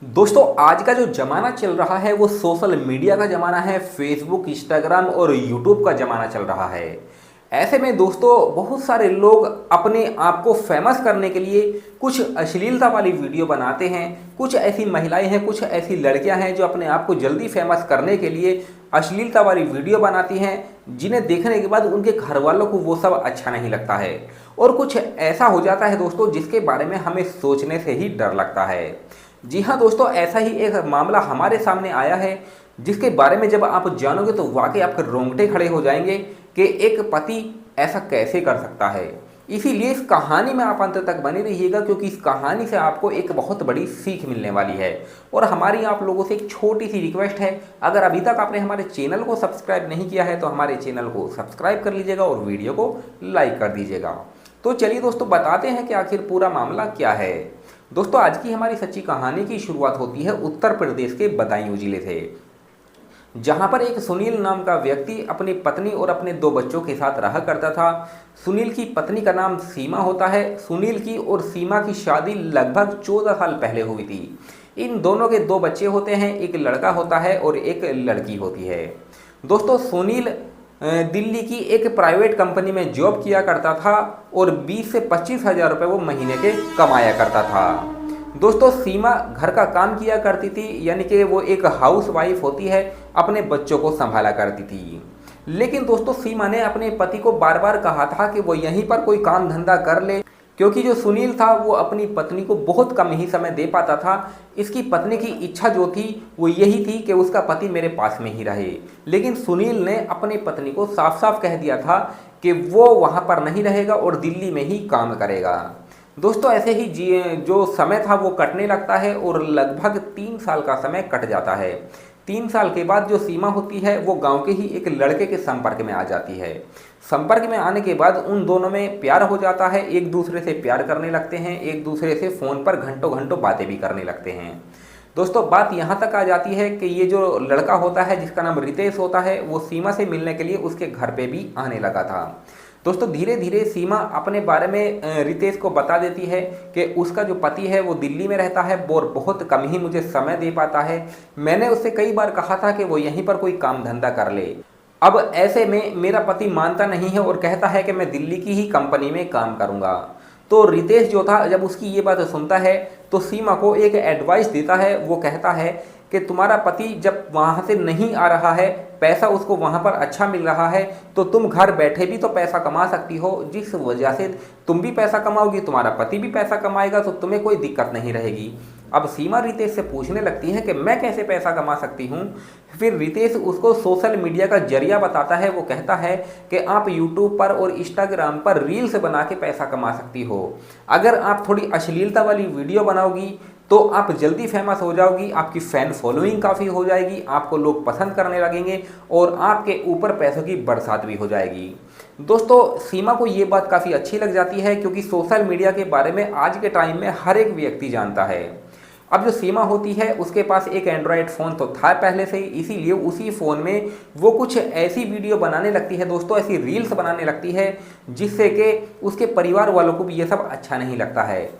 दोस्तों आज का जो ज़माना चल रहा है वो सोशल मीडिया का ज़माना है। फेसबुक, इंस्टाग्राम और यूट्यूब का ज़माना चल रहा है। ऐसे में दोस्तों बहुत सारे लोग अपने आप को फेमस करने के लिए कुछ अश्लीलता वाली वीडियो बनाते हैं। कुछ ऐसी महिलाएं हैं, कुछ ऐसी लड़कियां हैं जो अपने आप को जल्दी फेमस करने के लिए अश्लीलता वाली वीडियो बनाती हैं, जिन्हें देखने के बाद उनके घर वालों को वो सब अच्छा नहीं लगता है। और कुछ ऐसा हो जाता है दोस्तों जिसके बारे में हमें सोचने से ही डर लगता है। जी हाँ दोस्तों, ऐसा ही एक मामला हमारे सामने आया है जिसके बारे में जब आप जानोगे तो वाकई आपके रोंगटे खड़े हो जाएंगे कि एक पति ऐसा कैसे कर सकता है। इसीलिए इस कहानी में आप अंत तक बने रहिएगा, क्योंकि इस कहानी से आपको एक बहुत बड़ी सीख मिलने वाली है। और हमारी आप लोगों से एक छोटी सी रिक्वेस्ट है, अगर अभी तक आपने हमारे चैनल को सब्सक्राइब नहीं किया है तो हमारे चैनल को सब्सक्राइब कर लीजिएगा और वीडियो को लाइक कर दीजिएगा। तो चलिए दोस्तों बताते हैं कि आखिर पूरा मामला क्या है। दोस्तों आज की हमारी सच्ची कहानी की शुरुआत होती है उत्तर प्रदेश के बदायूं जिले से, जहां पर एक सुनील नाम का व्यक्ति अपनी पत्नी और अपने 2 बच्चों के साथ रहा करता था। सुनील की पत्नी का नाम सीमा होता है। सुनील की और सीमा की शादी लगभग 14 साल पहले हुई थी। इन दोनों के 2 बच्चे होते हैं, एक लड़का होता है और एक लड़की होती है। दोस्तों सुनील दिल्ली की एक प्राइवेट कंपनी में जॉब किया करता था और 20 से 25 हज़ार रुपये वो महीने के कमाया करता था। दोस्तों सीमा घर का काम किया करती थी, यानी कि वो एक हाउस वाइफ होती है, अपने बच्चों को संभाला करती थी। लेकिन दोस्तों सीमा ने अपने पति को बार बार कहा था कि वो यहीं पर कोई काम धंधा कर ले, क्योंकि जो सुनील था वो अपनी पत्नी को बहुत कम ही समय दे पाता था। इसकी पत्नी की इच्छा जो थी वो यही थी कि उसका पति मेरे पास में ही रहे। लेकिन सुनील ने अपनी पत्नी को साफ साफ कह दिया था कि वो वहाँ पर नहीं रहेगा और दिल्ली में ही काम करेगा। दोस्तों ऐसे ही जो समय था वो कटने लगता है और लगभग 3 साल का समय कट जाता है। 3 साल के बाद जो सीमा होती है वो गांव के ही एक लड़के के संपर्क में आ जाती है। संपर्क में आने के बाद उन दोनों में प्यार हो जाता है, एक दूसरे से प्यार करने लगते हैं, एक दूसरे से फ़ोन पर घंटों घंटों बातें भी करने लगते हैं। दोस्तों बात यहाँ तक आ जाती है कि ये जो लड़का होता है जिसका नाम रितेश होता है, वो सीमा से मिलने के लिए उसके घर पे भी आने लगा था। दोस्तों धीरे धीरे सीमा अपने बारे में रितेश को बता देती है कि उसका जो पति है वो दिल्ली में रहता है और बहुत कम ही मुझे समय दे पाता है। मैंने उससे कई बार कहा था कि वो यहीं पर कोई काम धंधा कर ले। अब ऐसे में मेरा पति मानता नहीं है और कहता है कि मैं दिल्ली की ही कंपनी में काम करूंगा। तो रितेश जो था जब उसकी ये बात सुनता है तो सीमा को एक एडवाइस देता है। वो कहता है कि तुम्हारा पति जब वहाँ से नहीं आ रहा है, पैसा उसको वहाँ पर अच्छा मिल रहा है, तो तुम घर बैठे भी तो पैसा कमा सकती हो। जिस वजह से तुम भी पैसा कमाओगी, तुम्हारा पति भी पैसा कमाएगा, तो तुम्हें कोई दिक्कत नहीं रहेगी। अब सीमा रितेश से पूछने लगती है कि मैं कैसे पैसा कमा सकती हूँ। फिर रितेश उसको सोशल मीडिया का जरिया बताता है। वो कहता है कि आप यूट्यूब पर और इंस्टाग्राम पर रील्स बना के पैसा कमा सकती हो। अगर आप थोड़ी अश्लीलता वाली वीडियो बनाओगी तो आप जल्दी फेमस हो जाओगी, आपकी फ़ैन फॉलोइंग काफ़ी हो जाएगी, आपको लोग पसंद करने लगेंगे और आपके ऊपर पैसों की बरसात भी हो जाएगी। दोस्तों सीमा को ये बात काफ़ी अच्छी लग जाती है, क्योंकि सोशल मीडिया के बारे में आज के टाइम में हर एक व्यक्ति जानता है। अब जो सीमा होती है उसके पास एक एंड्रॉयड फ़ोन तो था पहले से ही, इसीलिए उसी फ़ोन में वो कुछ ऐसी वीडियो बनाने लगती है दोस्तों, ऐसी रील्स बनाने लगती है जिससे कि उसके परिवार वालों को भी ये सब अच्छा नहीं लगता है।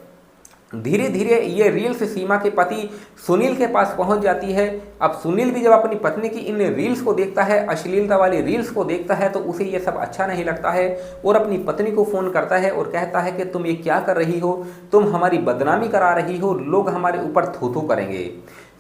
धीरे धीरे ये रील्स सीमा के पति सुनील के पास पहुंच जाती है। अब सुनील भी जब अपनी पत्नी की इन रील्स को देखता है, अश्लीलता वाली रील्स को देखता है, तो उसे ये सब अच्छा नहीं लगता है और अपनी पत्नी को फ़ोन करता है और कहता है कि तुम ये क्या कर रही हो, तुम हमारी बदनामी करा रही हो, लोग हमारे ऊपर थू थू करेंगे।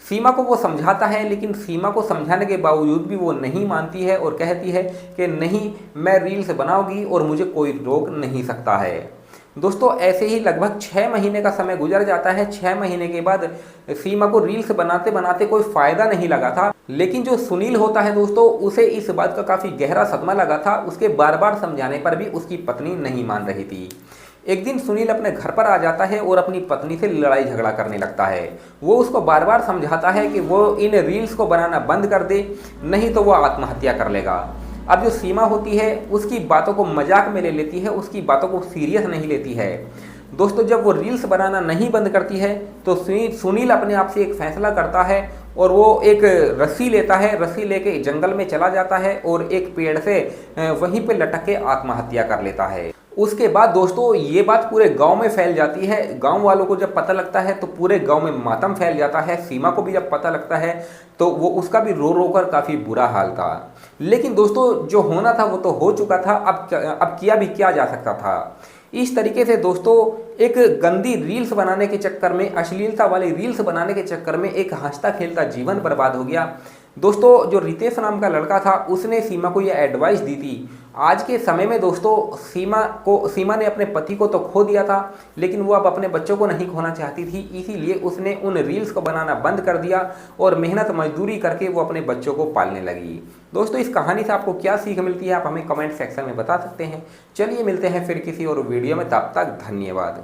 सीमा को वो समझाता है, लेकिन सीमा को समझाने के बावजूद भी वो नहीं मानती है और कहती है कि नहीं, मैं रील्स बनाऊंगी और मुझे कोई रोक नहीं सकता है। दोस्तों ऐसे ही लगभग 6 महीने का समय गुजर जाता है। 6 महीने के बाद सीमा को रील्स बनाते बनाते कोई फ़ायदा नहीं लगा था, लेकिन जो सुनील होता है दोस्तों उसे इस बात का काफ़ी गहरा सदमा लगा था। उसके बार बार समझाने पर भी उसकी पत्नी नहीं मान रही थी। एक दिन सुनील अपने घर पर आ जाता है और अपनी पत्नी से लड़ाई झगड़ा करने लगता है। वो उसको बार बार समझाता है कि वो इन रील्स को बनाना बंद कर दे, नहीं तो वो आत्महत्या कर लेगा। अब जो सीमा होती है उसकी बातों को मजाक में ले लेती है, उसकी बातों को सीरियस नहीं लेती है। दोस्तों जब वो रील्स बनाना नहीं बंद करती है तो सुनील अपने आप से एक फैसला करता है और वो एक रस्सी लेता है, रस्सी लेके जंगल में चला जाता है और एक पेड़ से वहीं पे लटक के आत्महत्या कर लेता है। उसके बाद दोस्तों ये बात पूरे गांव में फैल जाती है। गांव वालों को जब पता लगता है तो पूरे गांव में मातम फैल जाता है। सीमा को भी जब पता लगता है तो वो उसका भी रो रो कर काफ़ी बुरा हाल था। लेकिन दोस्तों जो होना था वो तो हो चुका था, अब किया भी क्या जा सकता था। इस तरीके से दोस्तों एक गंदी रील्स बनाने के चक्कर में, अश्लीलता वाली रील्स बनाने के चक्कर में एक हंसता खेलता जीवन बर्बाद हो गया। दोस्तों जो रितेश नाम का लड़का था उसने सीमा को यह एडवाइस दी थी। आज के समय में दोस्तों सीमा ने अपने पति को तो खो दिया था, लेकिन वो अब अपने बच्चों को नहीं खोना चाहती थी। इसीलिए उसने उन रील्स को बनाना बंद कर दिया और मेहनत मजदूरी करके वो अपने बच्चों को पालने लगी। दोस्तों इस कहानी से आपको क्या सीख मिलती है आप हमें कमेंट सेक्शन में बता सकते हैं। चलिए मिलते हैं फिर किसी और वीडियो में, तब तक धन्यवाद।